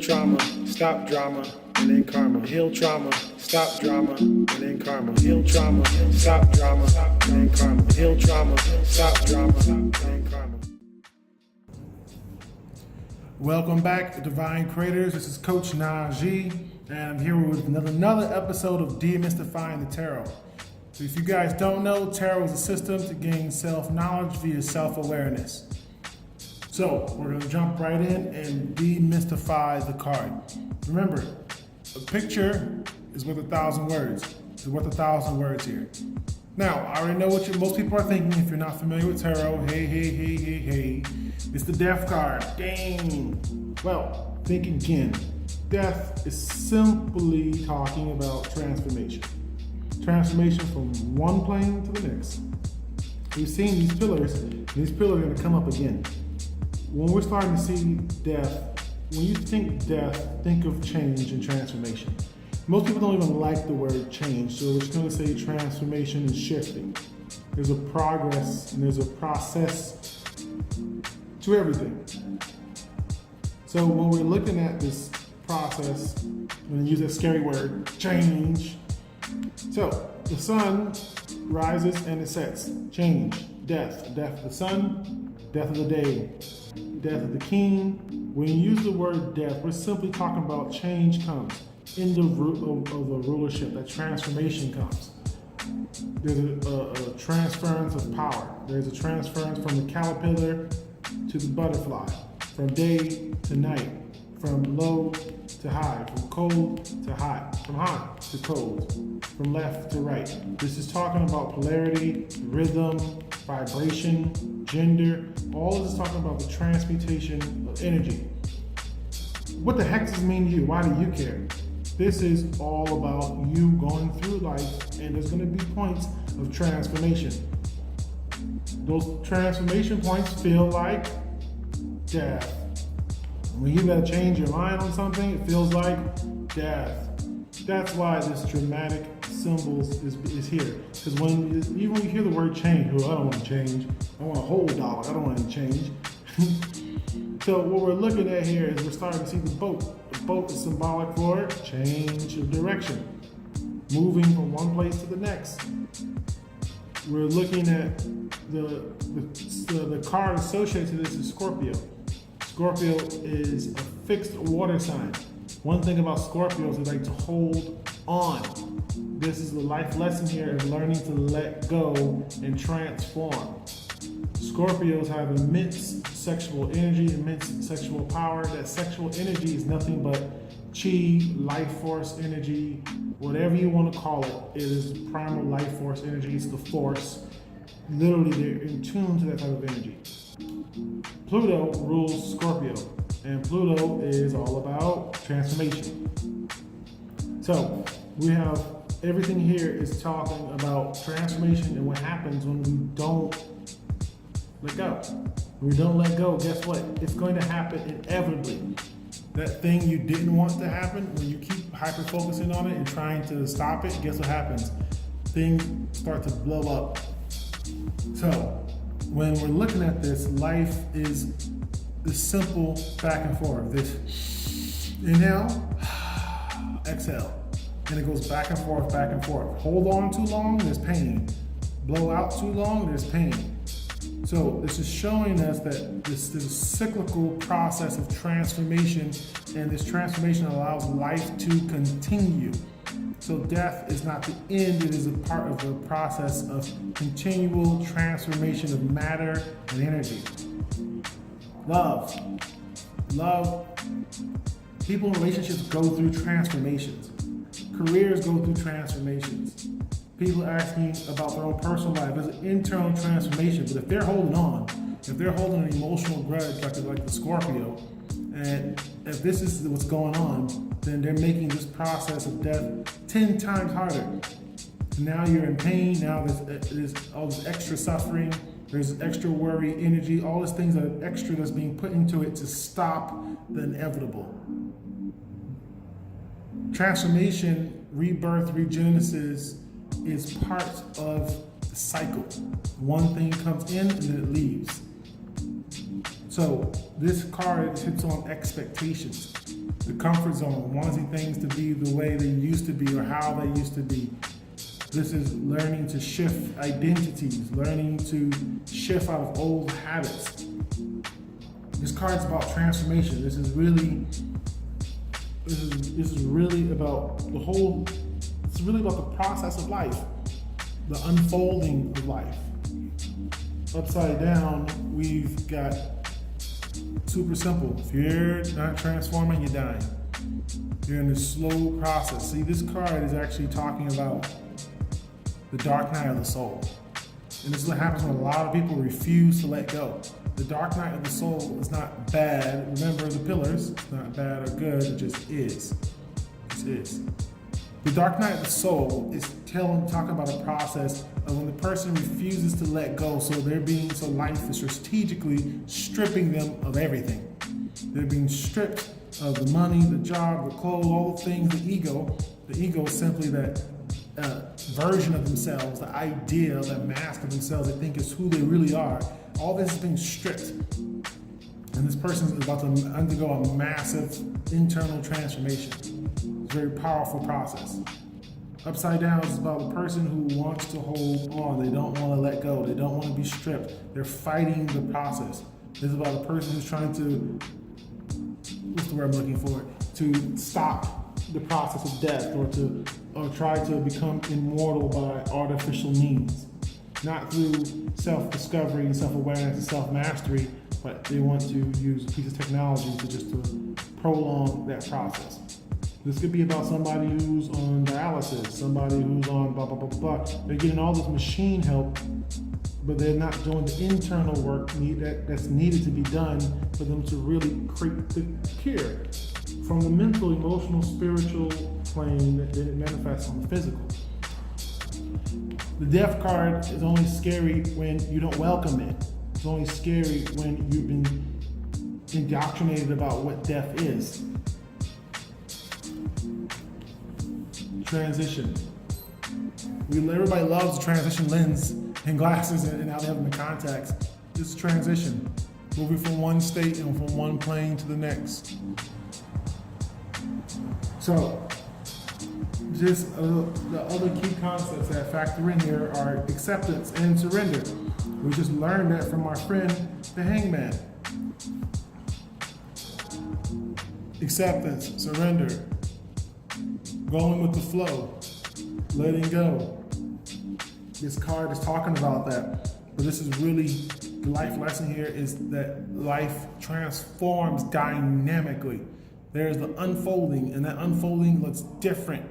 trauma, stop drama, and then karma. Heal trauma, stop drama, and then karma. Heal trauma, stop drama, and then karma. Heal trauma, stop drama, and then karma. Welcome back, Divine Creators. This is Coach Najee, and I'm here with another episode of Demystifying the Tarot. So if you guys don't know, tarot is a system to gain self-knowledge via self-awareness. So we're going to jump right in and demystify the card. Remember, a picture is worth 1,000 words. It's worth 1,000 words here. Now, I already know what most people are thinking if you're not familiar with tarot. Hey. It's the death card. Dang. Well, think again. Death is simply talking about transformation. Transformation from one plane to the next. We've seen these pillars, and these pillars are going to come up again. When we're starting to see death, when you think death, think of change and transformation. Most people don't even like the word change, so we're just going to say transformation and shifting. There's a progress and there's a process to everything. So when we're looking at this process, I'm going to use that scary word, change. So the sun rises and it sets. Change, death. Death of the sun, death of the day, death of the king. When you use the word death, we're simply talking about change comes in the root of a rulership. That transformation comes. There's a transference of power. There's a transference from the caterpillar to the butterfly, from day to night, from low to high, from cold to hot, from hot to cold, from left to right. This is talking about polarity, rhythm, vibration, gender. All of this is talking about the transmutation of energy. What the heck does this mean to you? Why do you care? This is all about you going through life, and there's going to be points of transformation. Those transformation points feel like death. When you got to change your mind on something, it feels like death. That's why this dramatic symbols is here. Because even when you hear the word change, well, I don't want to change. I want a whole dollar. I don't want any change. So what we're looking at here is we're starting to see the boat. The boat is symbolic for change of direction, moving from one place to the next. We're looking at the card associated to this is Scorpio. Scorpio is a fixed water sign. One thing about Scorpios is they like to hold on. This is the life lesson here of learning to let go and transform. Scorpios have immense sexual energy, immense sexual power. That sexual energy is nothing but chi, life force energy, whatever you want to call it. It is primal life force energy. It's the force. Literally, they're in tune to that type of energy. Pluto rules Scorpio, and Pluto is all about transformation. So we have everything here is talking about transformation and what happens when we don't let go. When we don't let go, guess what? It's going to happen inevitably. That thing you didn't want to happen, when you keep hyper-focusing on it and trying to stop it, guess what happens? Things start to blow up. So when we're looking at this, life is this simple back and forth. This inhale, exhale. And it goes back and forth, back and forth. Hold on too long, there's pain. Blow out too long, there's pain. So this is showing us that this is a cyclical process of transformation, and this transformation allows life to continue. So death is not the end, it is a part of the process of continual transformation of matter and energy. Love. People in relationships go through transformations. Careers go through transformations. People asking about their own personal life. There's an internal transformation, but if they're holding on, if they're holding an emotional grudge like the Scorpio, and if this is what's going on, then they're making this process of death 10 times harder. Now you're in pain, now there's all this extra suffering, there's extra worry, energy, all these things that are extra that's being put into it to stop the inevitable. Transformation, rebirth, regenesis is part of the cycle. One thing comes in and then it leaves. So this card hits on expectations. the comfort zone, wanting things to be the way they used to be or how they used to be. This is learning to shift identities, learning to shift out of old habits. This card is about transformation. This is really about the whole. It's really about the process of life, the unfolding of life. Upside down, we've got super simple. If you're not transforming, you're dying. You're in a slow process. See, this card is actually talking about the dark night of the soul. And this is what happens when a lot of people refuse to let go. The dark night of the soul is not bad. Remember the pillars, it's not bad or good, it just is. It just is. The dark night of the soul is talking about a process of when the person refuses to let go, so life is strategically stripping them of everything. They're being stripped of the money, the job, the clothes, all the things, the ego. The ego is simply that version of themselves, the idea, that mask of themselves they think is who they really are. All this is being stripped. And this person is about to undergo a massive internal transformation. It's a very powerful process. Upside down is about the person who wants to hold on. They don't want to let go. They don't want to be stripped. They're fighting the process. This is about a person who's trying to, what's the word I'm looking for? To stop the process of death or try to become immortal by artificial means. Not through self-discovery and self-awareness and self-mastery, but they want to use a piece of technology to prolong that process. This could be about somebody who's on dialysis, somebody who's on blah, blah, blah, blah. They're getting all this machine help, but they're not doing the internal work that's needed to be done for them to really create the cure from the mental, emotional, spiritual plane that it manifests on the physical. The death card is only scary when you don't welcome it. It's only scary when you've been indoctrinated about what death is. Transition. Everybody loves the transition lens and glasses and now they have them in contacts. This is transition. Moving from one state and from one plane to the next. So, just the other key concepts that factor in here are acceptance and surrender. We just learned that from our friend, the hangman. Acceptance, surrender, going with the flow, letting go. This card is talking about that, but this is really, the life lesson here is that life transforms dynamically. There's the unfolding, and that unfolding looks different,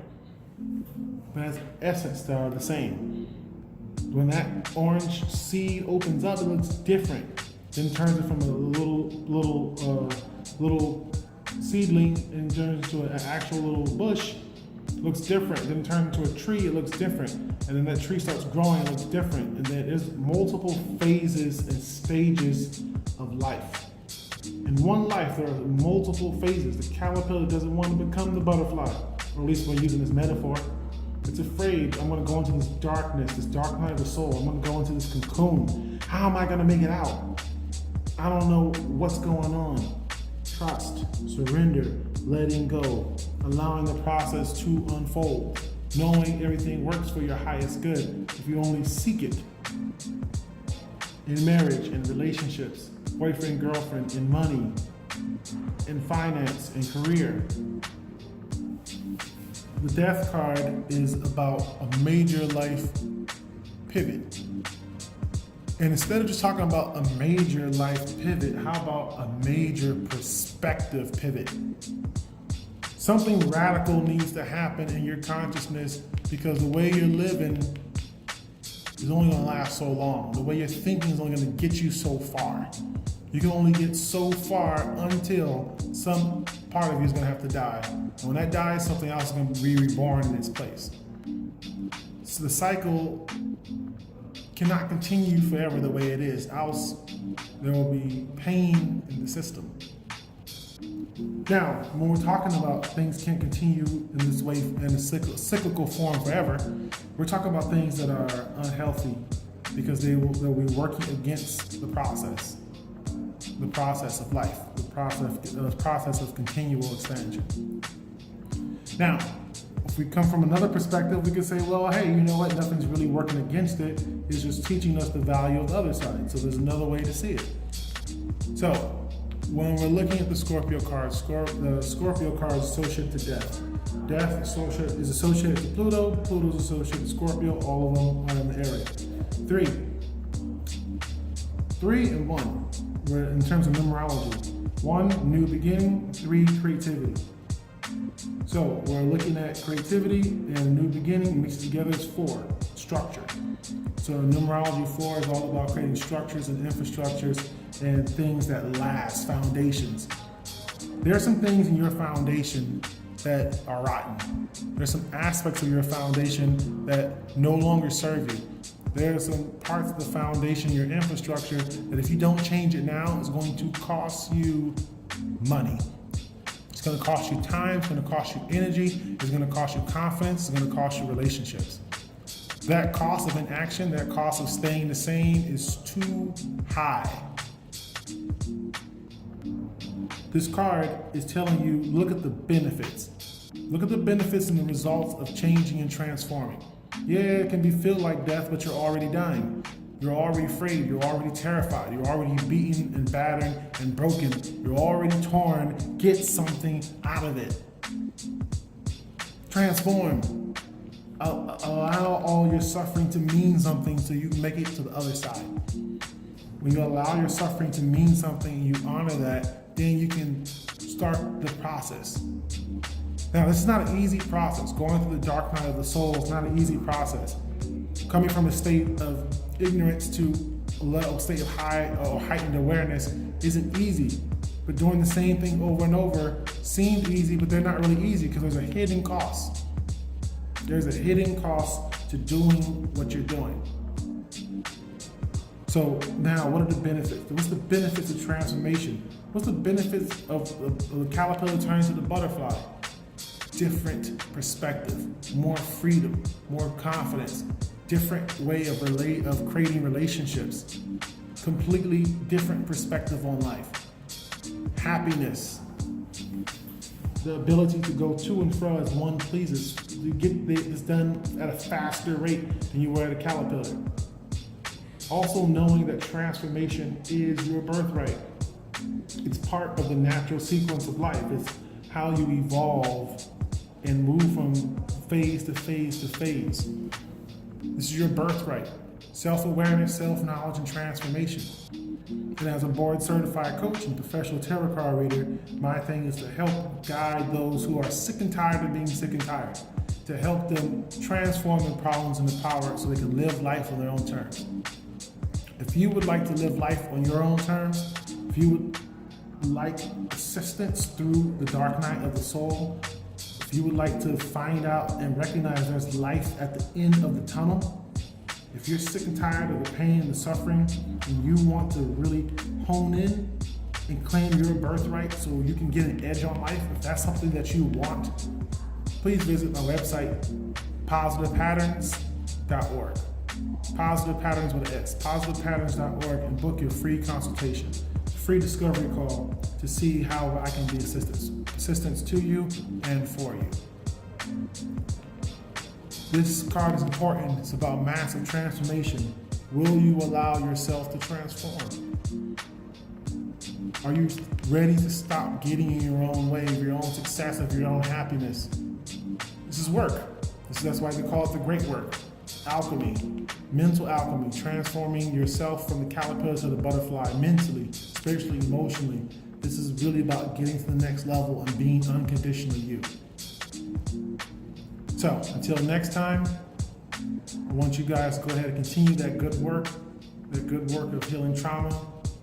but has essence that are the same. When that orange seed opens up, it looks different. Then turns it from a little seedling and turns into an actual little bush. It looks different. Then turns into a tree. It looks different. And then that tree starts growing. It looks different. And then there's multiple phases and stages of life. In one life, there are multiple phases. The caterpillar doesn't want to become the butterfly, or at least we're using this metaphor. It's afraid, I'm going to go into this darkness, this dark night of the soul. I'm going to go into this cocoon. How am I going to make it out? I don't know what's going on. Trust, surrender, letting go, allowing the process to unfold, knowing everything works for your highest good if you only seek it. In marriage, in relationships, boyfriend, girlfriend, in money, in finance, in career. The death card is about a major life pivot. And instead of just talking about a major life pivot, how about a major perspective pivot? Something radical needs to happen in your consciousness because the way you're living is only going to last so long. The way you're thinking is only going to get you so far. You can only get so far until some part of you is going to have to die. And when that dies, something else is going to be reborn in its place. So the cycle cannot continue forever the way it is, else there will be pain in the system. Now, when we're talking about things can't continue in this way in a cyclical form forever, we're talking about things that are unhealthy because they'll be working against the process. the process of life, the process of continual expansion. Now, if we come from another perspective, we could say, well, hey, you know what? Nothing's really working against it. It's just teaching us the value of the other side. So there's another way to see it. So when we're looking at the Scorpio cards, the Scorpio card is associated to death. Death is associated to Pluto. Pluto is associated to Scorpio. All of them are in the area. 3 and 1. We're in terms of numerology. 1, new beginning. 3, creativity. So we're looking at creativity and new beginning mixed together is 4, structure. So numerology 4 is all about creating structures and infrastructures and things that last, foundations. There are some things in your foundation that are rotten. There's some aspects of your foundation that no longer serve you. There are some parts of the foundation, your infrastructure, that if you don't change it now, is going to cost you money. It's going to cost you time, it's going to cost you energy, it's going to cost you confidence, it's going to cost you relationships. That cost of inaction, that cost of staying the same is too high. This card is telling you, look at the benefits. Look at the benefits and the results of changing and transforming. Yeah, it can feel like death, but you're already dying. You're already afraid, you're already terrified, you're already beaten and battered and broken. You're already torn. Get something out of it. Transform. Allow all your suffering to mean something so you can make it to the other side. When you allow your suffering to mean something and you honor that, then you can start the process. Now, this is not an easy process. Going through the dark night of the soul is not an easy process. Coming from a state of ignorance to a state of high or heightened awareness isn't easy. But doing the same thing over and over seems easy, but they're not really easy because there's a hidden cost. There's a hidden cost to doing what you're doing. So now, what are the benefits? What's the benefits of transformation? What's the benefits of the caterpillar turning to the butterfly? Different perspective, more freedom, more confidence, different way of creating relationships, completely different perspective on life. Happiness, the ability to go to and fro as one pleases. You get this done at a faster rate than you were at a caterpillar. Also knowing that transformation is your birthright. It's part of the natural sequence of life. It's how you evolve and move from phase to phase to phase. This is your birthright. Self-awareness, self-knowledge, and transformation. And as a board-certified coach and professional tarot card reader, my thing is to help guide those who are sick and tired of being sick and tired, to help them transform their problems into power so they can live life on their own terms. If you would like to live life on your own terms, if you would like assistance through the dark night of the soul, if you would like to find out and recognize there's life at the end of the tunnel, if you're sick and tired of the pain and the suffering, and you want to really hone in and claim your birthright so you can get an edge on life, if that's something that you want, please visit my website, positivepatterns.org. Positive Patterns with an S, positivepatterns.org, and book your free consultation, free discovery call to see how I can be assistance to you and for you. This card is important. It's about massive transformation. Will you allow yourself to transform? Are you ready to stop getting in your own way, of your own success, of your own happiness? This is work. That's why they call it the great work. Alchemy, mental alchemy, transforming yourself from the caterpillar to the butterfly, mentally, spiritually, emotionally. This is really about getting to the next level and being unconditionally you. So, until next time, I want you guys to go ahead and continue that good work of healing trauma,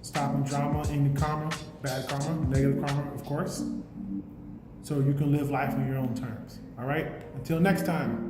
stopping drama, ending karma, bad karma, negative karma, of course, so you can live life on your own terms. All right? Until next time.